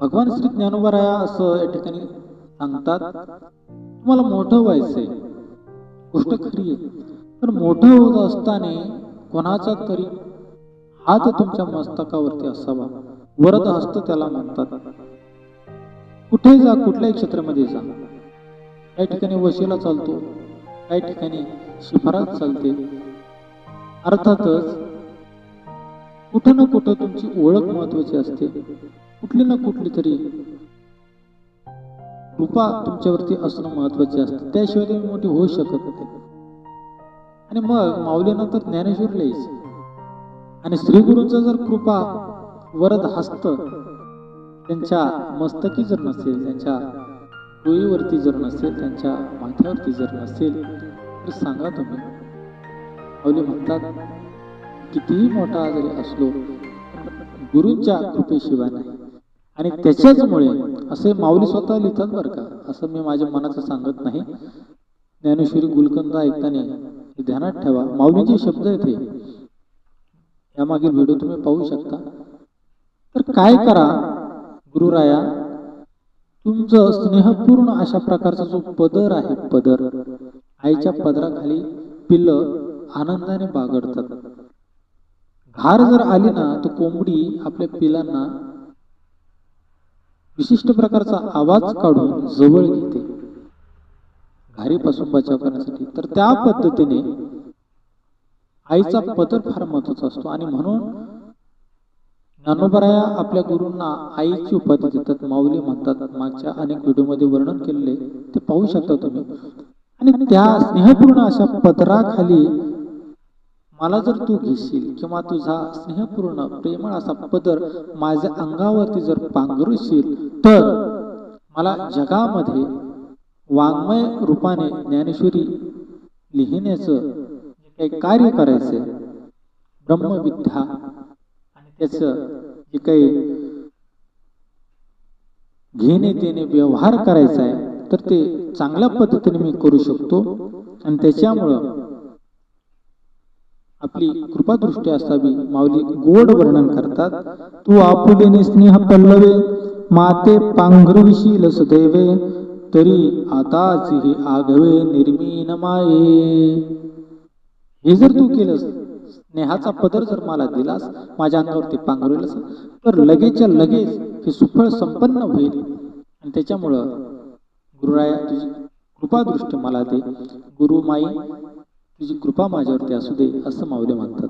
भगवान श्री ज्ञानोबराया असं या ठिकाणी सांगतात, तुम्हाला मोठं व्हायचंय, गोष्ट खरी आहे, पण मोठं होत असताना कोणाचा तरी हात तुमच्या मस्तकावरती असावा. वरद हस्त त्याला म्हणतात. कुठे जा, कुठल्याही क्षेत्रामध्ये जा, काही ठिकाणी वशिला चालतो, काही ठिकाणी शिफारत चालते. अर्थातच कुठं ना कुठं तुमची ओळख महत्वाची असते, कुठली ना कुठली तरी कृपा तुमच्यावरती असणं महत्वाचे असते, त्याशिवाय तुम्ही मोठी होऊ शकत नाही. आणि मग माऊलीनंतर ज्ञानेश्वर लिहायचे. आणि श्रीगुरूंचा जर कृपा वरद हस्त त्यांच्या मस्तकी जर नसेल, त्यांच्या डोईवरती जर नसेल, त्यांच्या माथ्यावरती जर नसेल, तर सांगा तुम्ही. माऊली म्हणतात, कितीही मोठा जरी असलो गुरूंच्या कृपेशिवाय नाही. आणि त्याच्याचमुळे असे माऊली स्वतः लिहितात बरं का, असं मी माझ्या मनाचं सांगत नाही. ज्ञानेश्वरी गुलकंद ऐकताना ध्यानात ठेवा, माऊलीचे शब्द आहेत हे. यामागील व्हिडिओ तुम्ही पाहू शकता. तर काय करा गुरुराया, तुमचं स्नेहपूर्ण अशा प्रकारचा जो पदर आहे, पदर, आईच्या पदराखाली पिल्लं आनंदाने बागडतात. घार जर आली ना, तर कोंबडी आपल्या पिलांना विशिष्ट प्रकारचा आवाज काढून जवळ घेते घारीपासून बचाव करण्यासाठी. तर त्या पद्धतीने आईचा पदर फार महत्वाचा असतो. आणि म्हणून ज्ञानोबराया आपल्या गुरूंना आईची उपाधी देतात. माऊली म्हणतात, मागच्या अनेक व्हिडिओमध्ये वर्णन केलेले, ते पाहू शकता तुम्ही. आणि त्या स्नेहपूर्ण अशा पदराखाली मला जर तू घेशील, किंवा तुझा स्नेहपूर्ण प्रेमळ असा पदर माझ्या अंगावरती जर पांघरूशील, तर मला जगामध्ये वाङ्मय रूपाने ज्ञानेश्वरी लिहिण्याचं जे काही कार्य करायचंय, ब्रह्मविद्या आणि त्याचं जे काही घेणे देणे व्यवहार करायचा आहे, तर ते चांगल्या पद्धतीने मी करू शकतो. आणि त्याच्यामुळं आपली कृपादृष्टी असावी. माऊली गोड वर्णन करतात, तू आपुलेने स्नेह पल्लवे माते पांघरविशील सदैवे, तरी आताच हे आघवे निर्मीन माये. हे जर तू केलंस, स्नेहाचा पदर जर मला दिलास, माझ्या अंगावरती पांघरवलंस, तर लगेचच्या लगेच हे सुफळ संपन्न होईल. आणि त्याच्यामुळं गुरुराया, तुझी कृपादृष्टी मला दे. गुरुमाई, तुझी कृपा माझ्यावरती असू दे, असं माऊली म्हणतात.